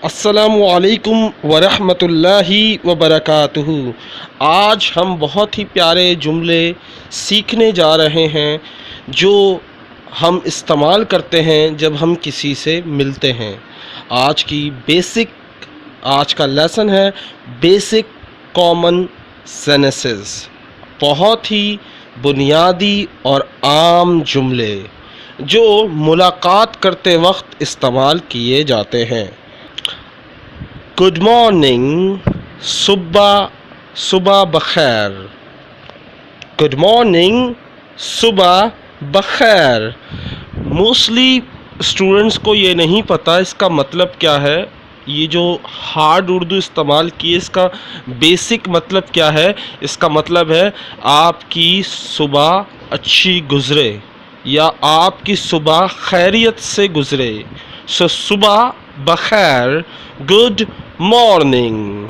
अस्सलामुअलैकुम वरहमतुल्लाहि वबरकातुहू। आज हम बहुत ही प्यारे जुमले सीखने जा रहे हैं जो हम इस्तेमाल करते हैं जब हम किसी से मिलते हैं। आज का लेसन है बेसिक कॉमन सेंटेंसेस। बहुत ही बुनियादी और आम जुमले जो मुलाकात करते वक्त इस्तेमाल किए जाते हैं। गुड मॉर्निंग, सुबह बखैर। गुड मॉर्निंग, सुबह बखैर। मोस्टली स्टूडेंट्स को ये नहीं पता इसका मतलब क्या है। ये जो हार्ड उर्दू इस्तेमाल किए इसका बेसिक मतलब क्या है। इसका मतलब है आपकी सुबह अच्छी गुजरे या आपकी सुबह खैरियत से गुजरे। सो सुबह बखैर, गुड मॉर्निंग।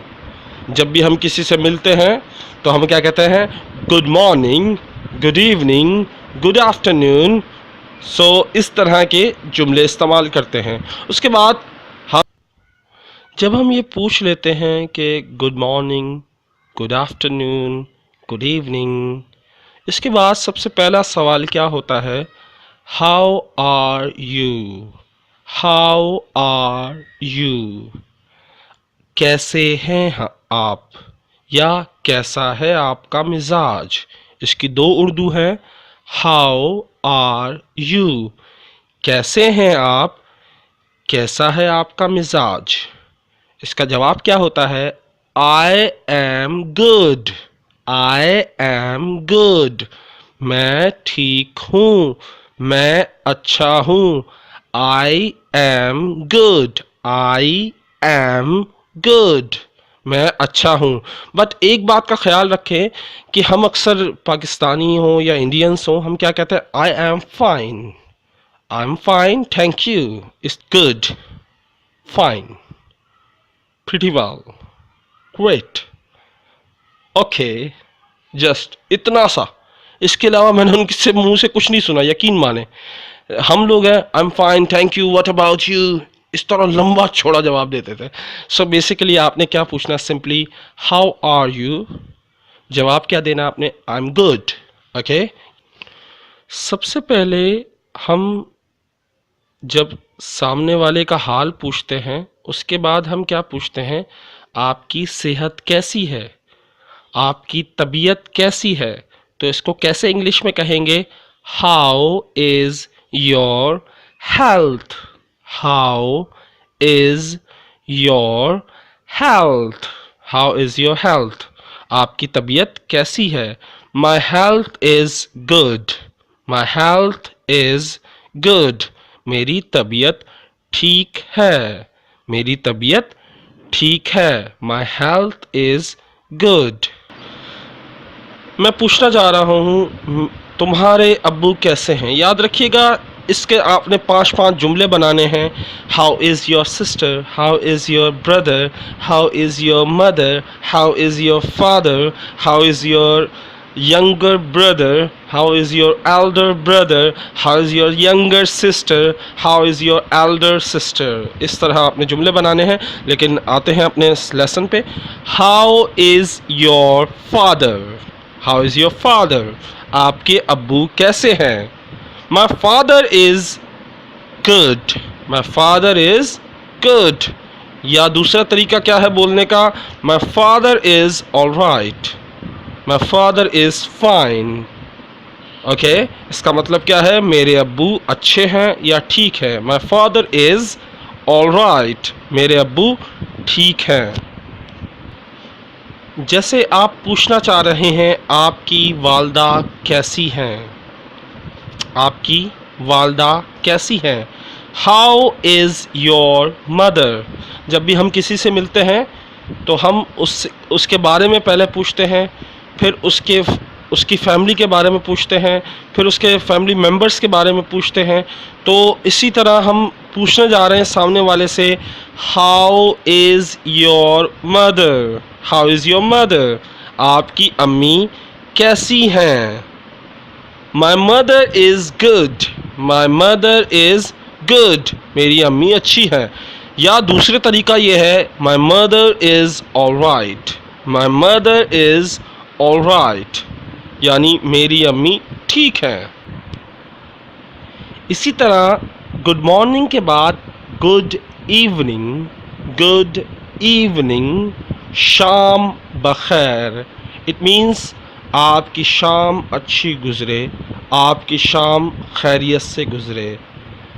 जब भी हम किसी से मिलते हैं तो हम क्या कहते हैं? Good morning, good evening, good afternoon. So इस तरह के जुमले इस्तेमाल करते हैं। उसके बाद जब हम ये पूछ लेते हैं कि good morning, good afternoon, good evening, इसके बाद सबसे पहला सवाल क्या होता है? How are you? How are you? कैसे हैं आप या कैसा है आपका मिजाज। इसकी दो उर्दू है। हाउ आर यू, कैसे हैं आप, कैसा है आपका मिजाज। इसका जवाब क्या होता है? आई am good. I am good, मैं ठीक हूँ, मैं अच्छा हूँ। I am good, I am good, मैं अच्छा हूँ। बट एक बात का ख्याल रखें कि हम अक्सर पाकिस्तानी हों या इंडियंस हों, हम क्या कहते हैं? I am fine, I am fine, thank you, it's good, fine, pretty well, great, okay, just इतना सा। इसके अलावा मैंने उनके मुंह से कुछ नहीं सुना, यकीन माने। हम लोग हैं I am fine, thank you, what about you, इस तरह लंबा छोड़ा जवाब देते थे। सो बेसिकली आपने क्या पूछना? Simply how are you. जवाब क्या देना आपने? I am good. ओके। सबसे पहले हम जब सामने वाले का हाल पूछते हैं उसके बाद हम क्या पूछते हैं? आपकी सेहत कैसी है, आपकी तबीयत कैसी है। तो इसको कैसे इंग्लिश में कहेंगे? How is your health? How is your health? How is your health? आपकी तबीयत कैसी है? My health is good. My health is good, मेरी तबीयत ठीक है, मेरी तबीयत ठीक है। My health is good. मैं पूछना चाह रहा हूँ तुम्हारे अब्बू कैसे हैं। याद रखिएगा इसके आपने 5 जुमले बनाने हैं। How is your sister, how is your brother, how is your mother, how is your father, how is your younger brother, how is your elder brother, how is your younger sister, how is your elder sister। इस तरह आपने जुमले बनाने हैं। लेकिन आते हैं अपने लेसन पे। how is your father, how is your father, आपके अब्बू कैसे हैं? my father is good, my father is good। या दूसरा तरीका क्या है बोलने का? my father is alright, My father is fine। Okay, इसका मतलब क्या है? मेरे अब्बू अच्छे हैं या ठीक है। My father is alright, मेरे अब्बू ठीक हैं। जैसे आप पूछना चाह रहे हैं आपकी वालदा कैसी हैं, आपकी वालदा कैसी हैं। How is your mother? जब भी हम किसी से मिलते हैं तो हम उसके बारे में पहले पूछते हैं, फिर उसकी फैमिली के बारे में पूछते हैं, फिर उसके फैमिली मेम्बर्स के बारे में पूछते हैं। तो इसी तरह हम पूछने जा रहे हैं सामने वाले से how is your mother, how is your mother, आपकी अम्मी कैसी हैं। My mother is good, my mother is good, मेरी अम्मी अच्छी हैं। या दूसरे तरीका ये है my mother is all right, my mother is all right, यानी मेरी अम्मी ठीक है। इसी तरह गुड मॉर्निंग के बाद गुड इवनिंग, गुड इवनिंग, शाम बखैर। इट मीन्स आपकी शाम अच्छी गुजरे, आपकी शाम खैरियत से गुजरे।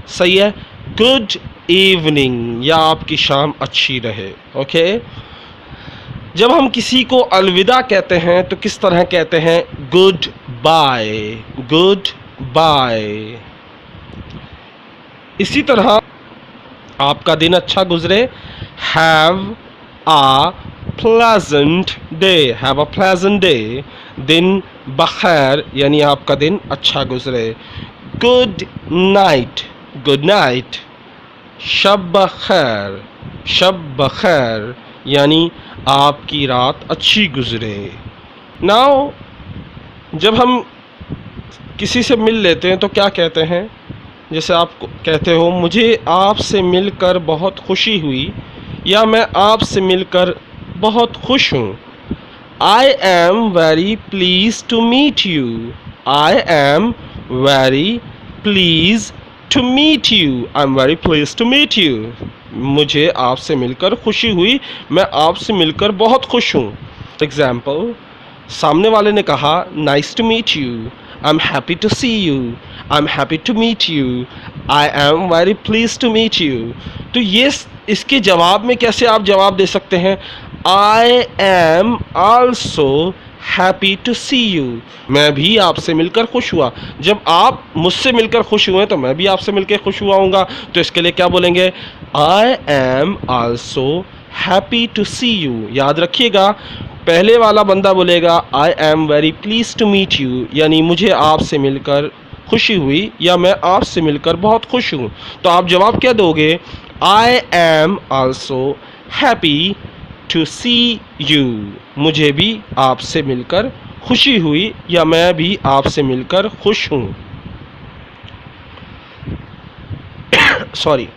सही है, गुड इवनिंग, या आपकी शाम अच्छी रहे। ओके, जब हम किसी को अलविदा कहते हैं तो किस तरह कहते हैं? Good bye, good bye. इसी तरह आपका दिन अच्छा गुजरे, have a pleasant day, have a pleasant day, दिन बखैर, यानी आपका दिन अच्छा गुजरे। गुड नाइट, गुड नाइट, शब बखैर, शब बखैर, यानी आपकी रात अच्छी गुजरे। नाउ जब हम किसी से मिल लेते हैं तो क्या कहते हैं? जैसे आप कहते हो मुझे आपसे मिलकर बहुत खुशी हुई, या मैं आपसे मिलकर बहुत खुश हूँ। I am very please to meet you, I am very please to meet you, I am very please to meet you. मुझे आपसे मिलकर खुशी हुई, मैं आपसे मिलकर बहुत खुश हूँ। एग्जाम्पल, सामने वाले ने कहा nice to meet you, I am happy to see you, I am happy to meet you, I am very please to meet you. तो ये इसके जवाब में कैसे आप जवाब दे सकते हैं? I am also happy to see you, मैं भी आपसे मिलकर खुश हुआ। जब आप मुझसे मिलकर खुश हुए तो मैं भी आपसे मिलकर खुश हुआ हूँगा, तो इसके लिए क्या बोलेंगे? I am also happy to see you. याद रखिएगा, पहले वाला बंदा बोलेगा I am very please to meet you, यानी मुझे आपसे मिलकर खुशी हुई, या मैं आपसे मिलकर बहुत खुश हूँ। तो आप जवाब क्या दोगे? I am also happy to see you, मुझे भी आपसे मिलकर खुशी हुई, या मैं भी आपसे मिलकर खुश हूँ। Sorry,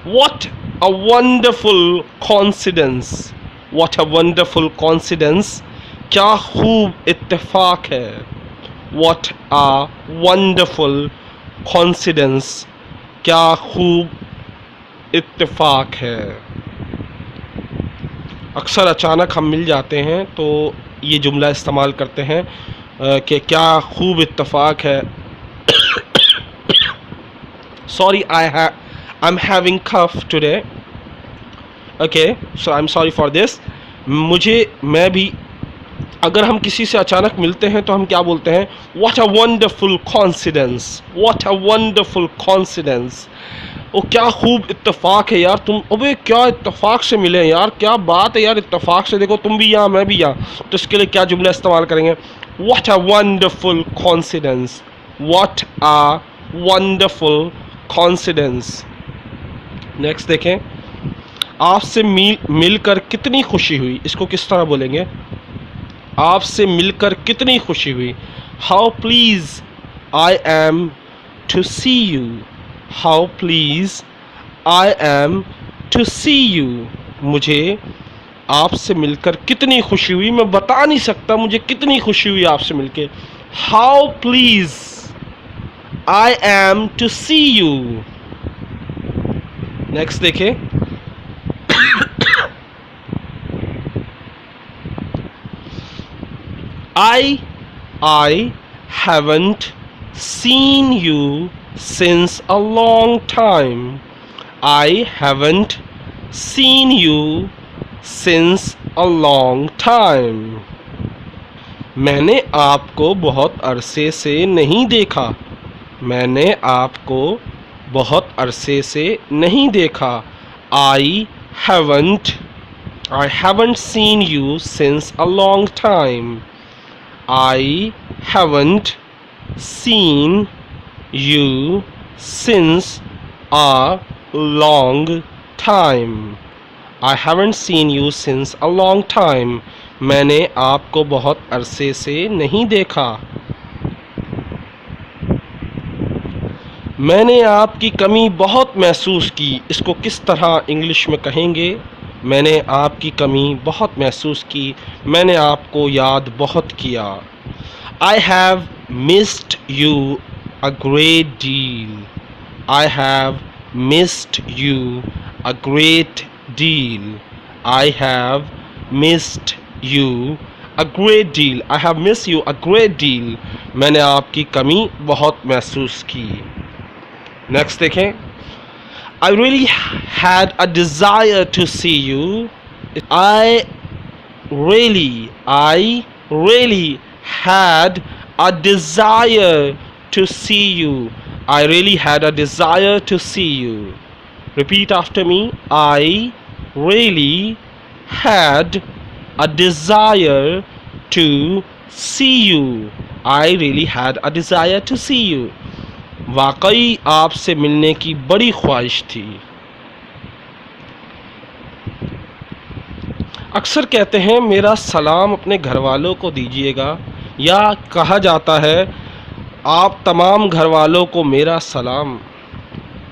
what a wonderful coincidence, what a wonderful coincidence, क्या खूब इत्तेफाक है। व्हाट अ वंडरफुल कॉन्सिडेंस, क्या खूब इत्तेफाक है। अक्सर अचानक हम मिल जाते हैं तो ये जुमला इस्तेमाल करते हैं कि क्या खूब इत्तेफाक है। Sorry, I am having cough today, okay, so I am sorry for this. मैं भी, अगर हम किसी से अचानक मिलते हैं तो हम क्या बोलते हैं? What a wonderful coincidence, what a wonderful coincidence, वो क्या खूब इत्तेफाक है यार, तुम अबे क्या इत्तेफाक से मिले यार, क्या बात है यार, इत्तेफाक से देखो तुम भी यहाँ मैं भी यहाँ। तो इसके लिए क्या जुमला इस्तेमाल करेंगे? What a wonderful coincidence, what a wonderful coincidence. Next देखें, आपसे मिलकर कितनी खुशी हुई, इसको किस तरह बोलेंगे? आपसे मिलकर कितनी खुशी हुई। How please I am to see you, how please I am to see you, मुझे आपसे मिलकर कितनी खुशी हुई, मैं बता नहीं सकता मुझे कितनी खुशी हुई आपसे मिलकर। How please I am to see you. Next देखें, I haven't seen you since a long time. I haven't seen you since a long time. मैंने आपको बहुत अरसे से नहीं देखा, मैंने आपको बहुत अरसे से नहीं देखा। I haven't seen you since a long time. I haven't seen you since a long time. I haven't seen you since a long time. मैंने आपको बहुत अरसे से नहीं देखा। मैंने आपकी कमी बहुत महसूस की, इसको किस तरह इंग्लिश में कहेंगे? मैंने आपकी कमी बहुत महसूस की, मैंने आपको याद बहुत किया। I have missed you a great deal. I have missed you a great deal. I have missed you a great deal. I have missed you a great deal. मैंने आपकी कमी बहुत महसूस की। नेक्स्ट देखें। I really had a desire to see you. I really had a desire to see you. I really had a desire to see you. Repeat after me. I really had a desire to see you. I really had a desire to see you. वाकई आपसे मिलने की बड़ी ख्वाहिश थी। अक्सर कहते हैं मेरा सलाम अपने घर वालों को दीजिएगा, या कहा जाता है आप तमाम घर वालों को मेरा सलाम।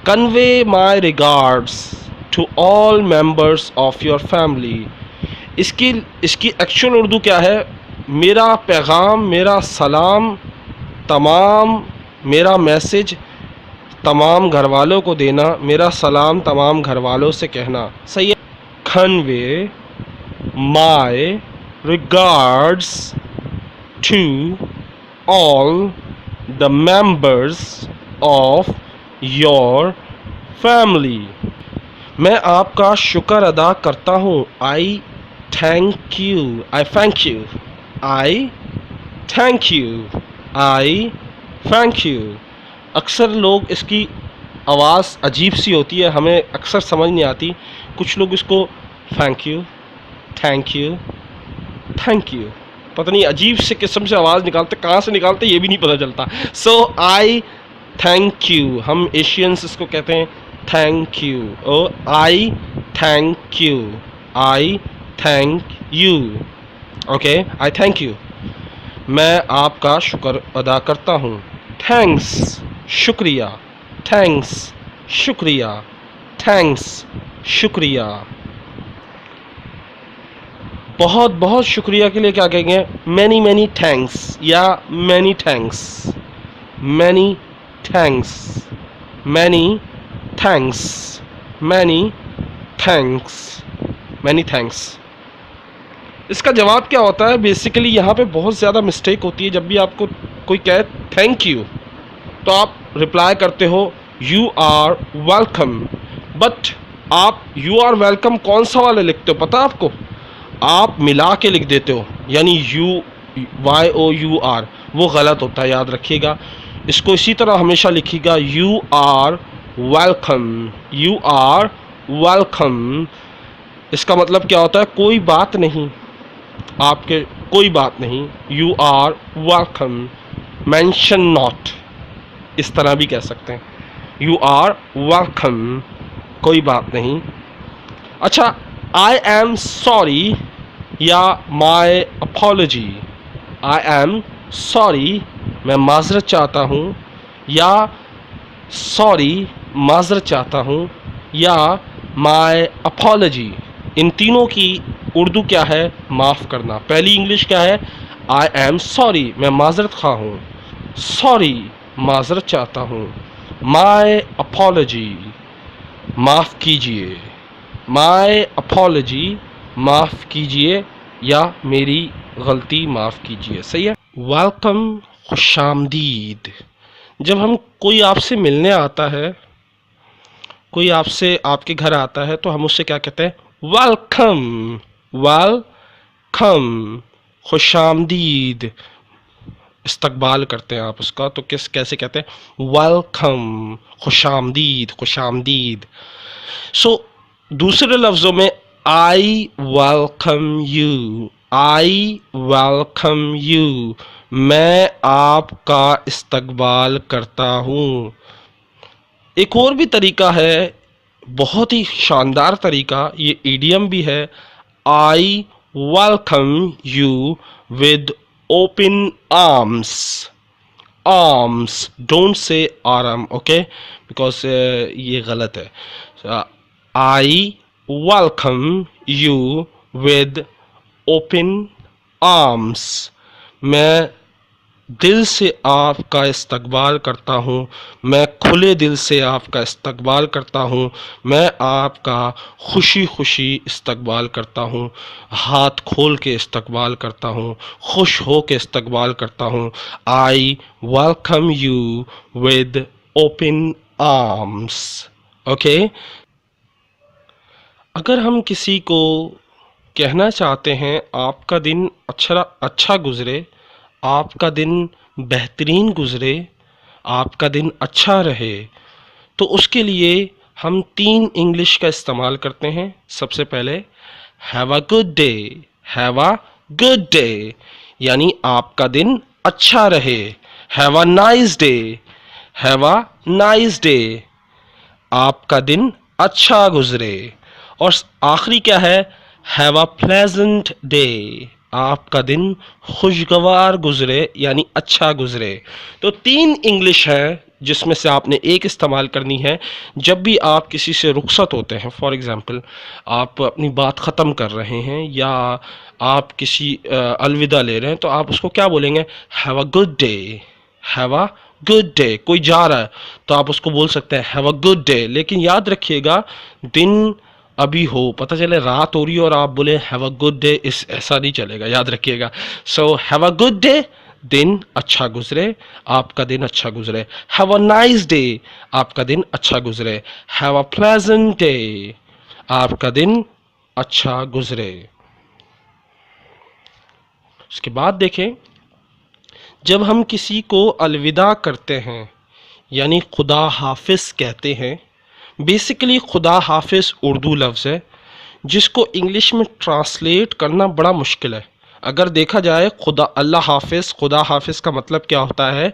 Convey my regards to all members of your family. इसकी एक्चुअल उर्दू क्या है? मेरा पैगाम, मेरा सलाम तमाम, मेरा मैसेज तमाम घर वालों को देना, मेरा सलाम तमाम घर वालों से कहना। सही है। Convey my regards to all the members of your family. मैं आपका शुक्र अदा करता हूँ। I thank you. I thank you. I thank you. I thank you. अक्सर लोग इसकी आवाज़ अजीब सी होती है, हमें अक्सर समझ नहीं आती। कुछ लोग इसको thank you, thank you, thank you, पता नहीं अजीब से किस्म से आवाज़ निकालते, कहाँ से निकालते ये भी नहीं पता चलता। सो आई थैंक यू, हम एशियंस इसको कहते हैं thank you. Oh I thank you, I thank you. Okay, I thank you. मैं आपका शुक्र अदा करता हूँ। थैंक्स, शुक्रिया। थैंक्स, शुक्रिया। थैंक्स, शुक्रिया। बहुत बहुत शुक्रिया के लिए क्या कहेंगे? मैनी मैनी थैंक्स या many thanks. Many thanks, many thanks, many thanks, many thanks. इसका जवाब क्या होता है? बेसिकली यहाँ पे बहुत ज़्यादा मिस्टेक होती है। जब भी आपको कोई कहे थैंक यू तो आप रिप्लाई करते हो यू आर वेलकम, बट आप यू आर वेलकम कौन सा वाले लिखते हो पता आपको? आप मिला के लिख देते हो, यानी U Y O U R, वो गलत होता है, याद रखिएगा। इसको इसी तरह हमेशा लिखिएगा you are welcome, you are welcome. इसका मतलब क्या होता है? कोई बात नहीं, आपके कोई बात नहीं। You are welcome, mention not, इस तरह भी कह सकते हैं। यू आर वेलकम, कोई बात नहीं। अच्छा, आई एम सॉरी या माई अपॉलजी। आई एम सॉरी, मैं माजरत चाहता हूँ, या सॉरी, माजरत चाहता हूँ, या माई अपॉलजी। इन तीनों की उर्दू क्या है? माफ़ करना। पहली इंग्लिश क्या है? आई एम सॉरी, मैं माजरत खा हूँ। सॉरी, माजरत चाहता हूँ। माई अपॉलजी, माफ़ कीजिए। माई अपॉलजी, माफ़ कीजिए, या मेरी गलती माफ़ कीजिए। सही है। वेलकम, खुशामदीद। जब हम कोई आपसे मिलने आता है, कोई आपसे आपके घर आता है, तो हम उससे क्या कहते हैं? वेलकम, वेलकम, खुशामदीद। इस्तकबाल करते हैं आप उसका, तो कैसे कहते हैं? वेलकम, खुशामदीद, खुशामदीद। सो दूसरे लफ्ज़ों में I welcome you, I welcome you, मैं आपका इस्तकबाल करता हूँ। एक और भी तरीका है, बहुत ही शानदार तरीका, ये ईडियम भी है। I welcome you with open arms. arms, don't say arm, okay, because ये गलत है. I welcome you with open arms. मैं दिल से आपका इस्तकबाल करता हूँ, मैं खुले दिल से आपका इस्तकबाल करता हूँ, मैं आपका खुशी खुशी इस्तकबाल करता हूँ, हाथ खोल के इस्तकबाल करता हूँ, खुश हो के इस्तकबाल करता हूँ. I welcome you with open arms. Okay. अगर हम किसी को कहना चाहते हैं आपका दिन अच्छा गुजरे, आपका दिन बेहतरीन गुजरे, आपका दिन अच्छा रहे, तो उसके लिए हम 3 इंग्लिश का इस्तेमाल करते हैं. सबसे पहले have a good day. Have a good day यानी आपका दिन अच्छा रहे. Have a nice day. Have a nice day, आपका दिन अच्छा गुजरे. और आखिरी क्या है, हैव अ प्लेजेंट डे, आपका दिन खुशगवार गुजरे यानी अच्छा गुजरे. तो 3 इंग्लिश है जिसमें से आपने एक इस्तेमाल करनी है जब भी आप किसी से रुखसत होते हैं. फॉर एग्ज़ाम्पल आप अपनी बात ख़त्म कर रहे हैं या आप किसी अलविदा ले रहे हैं, तो आप उसको क्या बोलेंगे, have a good day. Have a good day. कोई जा रहा है तो आप उसको बोल सकते हैं हैव अ गुड डे, लेकिन याद रखिएगा दिन अभी हो, पता चले रात हो रही है और आप बोले हैव अ गुड डे, इस ऐसा नहीं चलेगा, याद रखिएगा. So have a good day, दिन अच्छा गुजरे, आपका दिन अच्छा गुजरे. हैव अ नाइस डे, आपका दिन अच्छा गुजरे. हैव अ प्लेजेंट डे, आपका दिन अच्छा गुजरे. उसके बाद देखें, जब हम किसी को अलविदा करते हैं यानी खुदा हाफिज कहते हैं. बेसिकली खुदा हाफिज उर्दू लफ्ज़ है जिसको इंग्लिश में ट्रांसलेट करना बड़ा मुश्किल है. अगर देखा जाए अल्लाह हाफिज़ का मतलब क्या होता है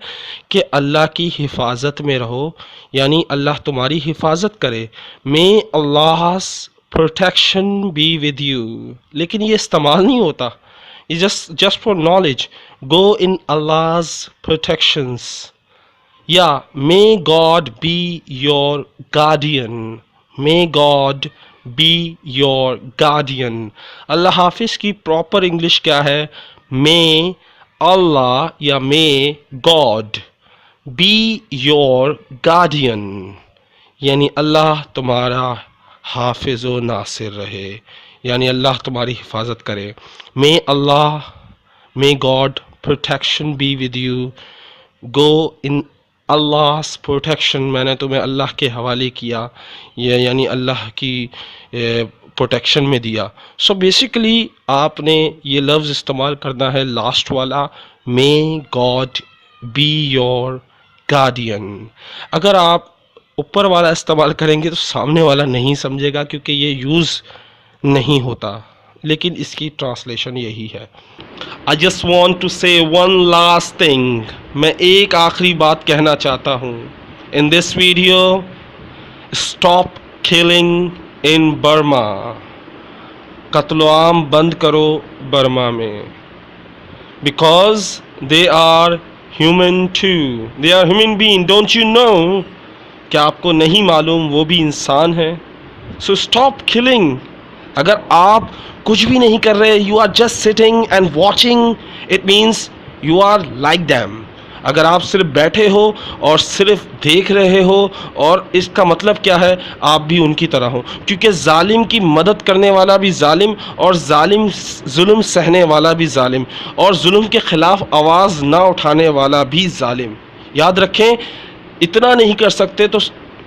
कि अल्लाह की हिफाजत में रहो, यानी अल्लाह तुम्हारी हिफाजत करे. May Allah's protection be with you. लेकिन ये इस्तेमाल नहीं होता, ये just for knowledge. Go in Allah's protections, या may god be your guardian. May god be your guardian. Allah हाफिज की प्रॉपर इंग्लिश क्या है, मे अल्लाह या may god be your guardian, यानी अल्लाह तुम्हारा हाफिज व नासिर रहे, यानी अल्लाह तुम्हारी हिफाजत करे. May Allah, may god protection be with you. Go in Allah's protection, मैंने तुम्हें अल्लाह के हवाले किया, ये यानी अल्लाह की प्रोटेक्शन में दिया. सो बेसिकली आपने ये लफ्ज़ इस्तेमाल करना है लास्ट वाला, मे गॉड बी योर गार्डियन. अगर आप ऊपर वाला इस्तेमाल करेंगे तो सामने वाला नहीं समझेगा क्योंकि ये यूज़ नहीं होता, लेकिन इसकी ट्रांसलेशन यही है. I just want to say one last thing. मैं एक आखिरी बात कहना चाहता हूँ. In this video, stop killing in Burma. कत्ल-आम बंद करो बर्मा में. Because they are human too. They are human being. Don't you know? क्या आपको नहीं मालूम वो भी इंसान है? So stop killing. अगर आप कुछ भी नहीं कर रहे, you are just sitting and watching, it means you are like them. अगर आप सिर्फ बैठे हो और सिर्फ देख रहे हो, और इसका मतलब क्या है, आप भी उनकी तरह हो. क्योंकि जालिम की मदद करने वाला भी जालिम, और जालिम जुल्म सहने वाला भी जालिम, और जुल्म के ख़िलाफ़ आवाज़ ना उठाने वाला भी जालिम. याद रखें, इतना नहीं कर सकते तो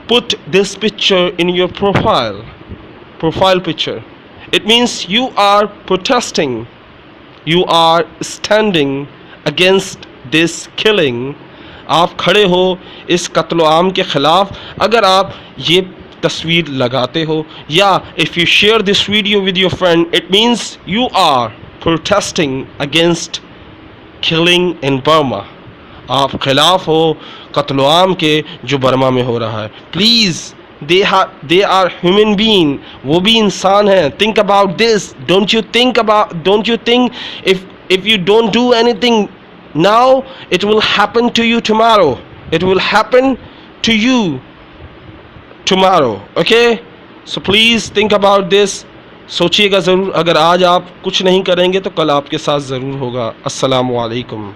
put this picture in your profile picture. It means you are protesting, you are standing against this killing. आप खड़े हो इस कत्ल आम के ख़िलाफ़. अगर आप ये तस्वीर लगाते हो या if you share this video with your friend, it means you are protesting against killing in Burma. आप खिलाफ हो कत्ल आम के जो बर्मा में हो रहा है. Please, they are human being, वो भी इंसान हैं. think about this. don't you think if you don't do anything now it will happen to you tomorrow, it will happen to you tomorrow. Okay, so please think about this. सोचिएगा ज़रूर, अगर आज आप कुछ नहीं करेंगे तो कल आपके साथ ज़रूर होगा. अस्सलामु अलैकुम.